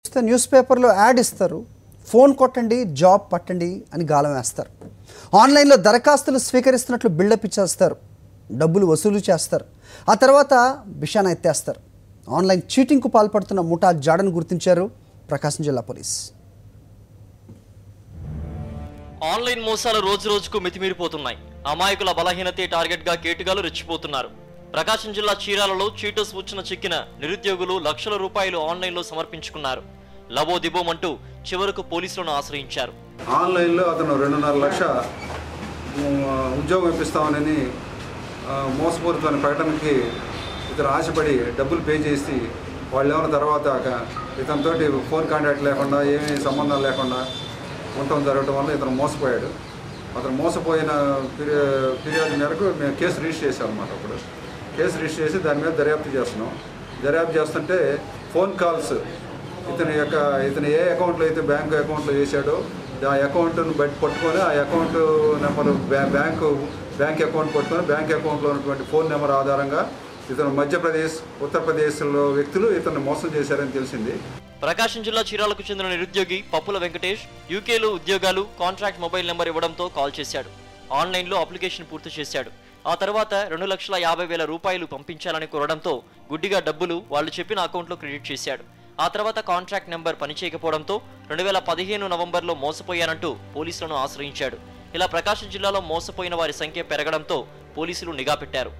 News పేపర్లో add ఇస్తారు, phone కొట్టండి జాబ్ పట్టండి అని గాలం వేస్తారు. ఆన్లైన్లో దరఖాస్తులు స్వీకరిస్తున్నట్లు బిల్డప్ ఇచ్చేస్తారు, డబ్బులు వసూలు చేస్తారు. ఆ తర్వాత బిషాన ఎత్తేస్తారు. ఆన్లైన్ చీటింగ్కు పాల్పడుతున్న ముఠా జాడను గుర్తించారు ప్రకాశం జిల్లా పోలీస్. ఆన్లైన్ మోసాలు రోజు రోజుకు మితిమీరిపోతున్నాయి. అమాయకుల బలహీనతే టార్గెట్గా కేటుగాలు రెచ్చిపోతున్నారు. ప్రకాశం జిల్లా చీరాలలో చీటు సూచన చిక్కిన నిరుద్యోగులు లక్షల రూపాయలు ఆన్లైన్లో సమర్పించుకున్నారు. లబో దిబోమంటూ చివరకు పోలీసులను ఆశ్రయించారు. ఆన్లైన్లో అతను 2.5 లక్షల ఉద్యోగం ఇప్పిస్తామని మోసపూరితమైన ప్రకటనకి ఇతను ఆశపడి డబ్బులు పే చేసి వాళ్ళు ఏమైనా తర్వాత ఇతనితోటి ఫోన్ కాంటాక్ట్ లేకుండా ఏమీ సంబంధం లేకుండా ఉండటం జరగడం వల్ల ఇతను మోసపోయాడు. అతను మోసపోయిన ఫిర్యాదు మేరకు మేము కేసు రిజిస్టర్ చేసాం అన్నమాట. అప్పుడు కేసు రిజిస్టర్ చేసి దాని మీద దర్యాప్తు చేస్తున్నాం. దర్యాప్తు చేస్తుంటే ఫోన్ కాల్స్ ఇతను ఏ అకౌంట్లో అయితే బ్యాంక్ అకౌంట్లో చేశాడో ఆ అకౌంట్ను బట్టి పట్టుకొని ఆ అకౌంట్ నెంబర్ బ్యాంక్ అకౌంట్ పట్టుకొని బ్యాంక్ అకౌంట్లో ఉన్నటువంటి ఫోన్ నెంబర్ ఆధారంగా ఇతను మధ్యప్రదేశ్, ఉత్తరప్రదేశ్లో వ్యక్తులు ఇతను మోసం చేశారని తెలిసింది. ప్రకాశం జిల్లా చీరాలకు చెందిన నిరుద్యోగి పప్పుల వెంకటేష్ యూకేలో ఉద్యోగాలు, కాంట్రాక్ట్ మొబైల్ నెంబర్ ఇవ్వడంతో కాల్ చేశాడు. ఆన్లైన్లో అప్లికేషన్ పూర్తి చేశాడు. ఆ తర్వాత 2,50,000 రూపాయలు పంపించాలని కోరడంతో గుడ్డిగా డబ్బులు వాళ్ళు చెప్పిన అకౌంట్లో క్రెడిట్ చేశాడు. ఆ తర్వాత కాంట్రాక్ట్ నెంబర్ పనిచేయకపోవడంతో 2015 నవంబర్లో మోసపోయానంటూ పోలీసులను ఆశ్రయించాడు. ఇలా ప్రకాశం జిల్లాలో మోసపోయిన వారి సంఖ్య పెరగడంతో పోలీసులు నిఘా పెట్టారు.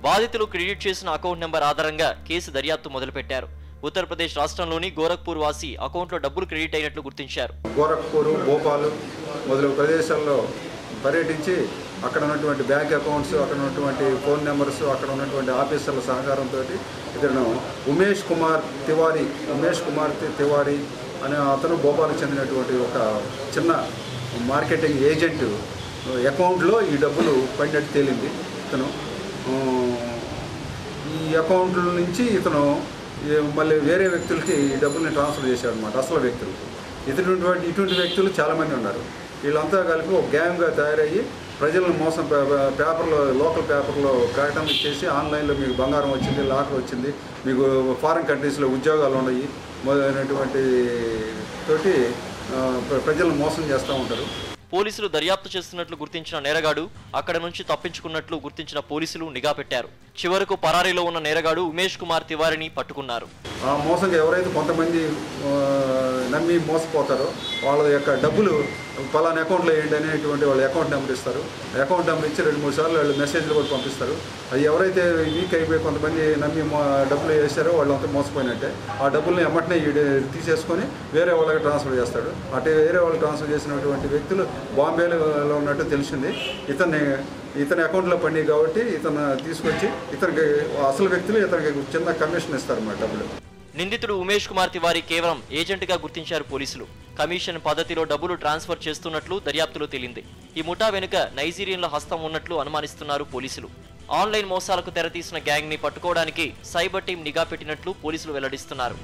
బాధితులు క్రెడిట్ చేసిన అకౌంట్ నెంబర్ ఆధారంగా కేసు దర్యాప్తు మొదలుపెట్టారు. ఉత్తరప్రదేశ్ రాష్ట్రంలోని గోరఖ్పూర్ వాసి అకౌంట్లో డబ్బులు క్రెడిట్ అయినట్లు గుర్తించారు. గోరఖ్పూర్, భోపాల్ మొదలగు ప్రదేశాల్లో పర్యటించి అక్కడ ఉన్నటువంటి బ్యాంక్ అకౌంట్స్, అక్కడ ఉన్నటువంటి ఫోన్ నెంబర్స్, అక్కడ ఉన్నటువంటి ఆఫీసర్ల సహకారంతో ఇతను ఉమేష్ కుమార్ తివారీ అనే అతను భోపాల్కి చెందినటువంటి ఒక చిన్న మార్కెటింగ్ ఏజెంట్ అకౌంట్లో ఈ డబ్బులు పడినట్టు తేలింది. ఇతను ఈ అకౌంట్ల నుంచి ఇతను మళ్ళీ వేరే వ్యక్తులకి ఈ డబ్బుల్ని ట్రాన్స్ఫర్ చేశాడు అన్నమాట. అసలు వ్యక్తులు ఇటువంటి వ్యక్తులు చాలామంది ఉన్నారు. వీళ్ళంతా కలిపి ఒక గ్యాంగ్గా తయారయ్యి ప్రజలను మోసం లోకల్ పేపర్లో ప్రకటన ఇచ్చేసి ఆన్లైన్లో మీకు బంగారం వచ్చింది, లాకర్ వచ్చింది, మీకు ఫారిన్ కంట్రీస్లో ఉద్యోగాలు ఉన్నాయి మొదలైనటువంటి తోటి ప్రజలను మోసం చేస్తూ ఉంటారు. పోలీసులు దర్యాప్తు చేస్తున్నట్లు గుర్తించిన నేరగాడు అక్కడ నుంచి తప్పించుకున్నట్లు గుర్తించిన పోలీసులు నిఘా పెట్టారు. చివరకు పరారీలో ఉన్న నేరగాడు ఉమేష్ కుమార్ తివారీని పట్టుకున్నారు. ఆ మోసంగా ఎవరైతే కొంతమంది నమ్మి మోసపోతారో వాళ్ళ యొక్క డబ్బులు పలానా అకౌంట్లో వేయండి అనేటువంటి వాళ్ళు అకౌంట్ నెంబర్ ఇస్తారు. అకౌంట్ నెంబర్ ఇచ్చి 2-3 సార్లు వాళ్ళు మెసేజ్లు కూడా పంపిస్తారు. అది ఎవరైతే వీక్ అయిపోయి కొంతమంది నమ్మి డబ్బులు వేసారో వాళ్ళంతా మోసపోయినట్టే. ఆ డబ్బుల్ని ఎమ్మటనే తీసేసుకొని వేరే వాళ్ళకి ట్రాన్స్ఫర్ చేస్తాడు. అటే వేరే వాళ్ళు ట్రాన్స్ఫర్ చేసినటువంటి వ్యక్తులు బాంబేలో ఉన్నట్టు తెలిసింది. ఇతని అకౌంట్లో పడినాయి కాబట్టి ఇతను తీసుకొచ్చి ఇతనికి అసలు వ్యక్తులు ఇతనికి చిన్న కమిషన్ ఇస్తారు మా డబ్బులు. నిందితుడు ఉమేష్ కుమార్ తివారీ కేవలం ఏజెంట్గా గుర్తించారు పోలీసులు. కమిషన్ పద్ధతిలో డబ్బులు ట్రాన్స్ఫర్ చేస్తున్నట్లు దర్యాప్తులో తేలింది. ఈ ముఠా వెనుక నైజీరియన్ల హస్తం ఉన్నట్లు అనుమానిస్తున్నారు పోలీసులు. ఆన్లైన్ మోసాలకు తెరతీసిన గ్యాంగ్ ని పట్టుకోవడానికి సైబర్ టీం నిఘా పెట్టినట్లు పోలీసులు వెల్లడిస్తున్నారు.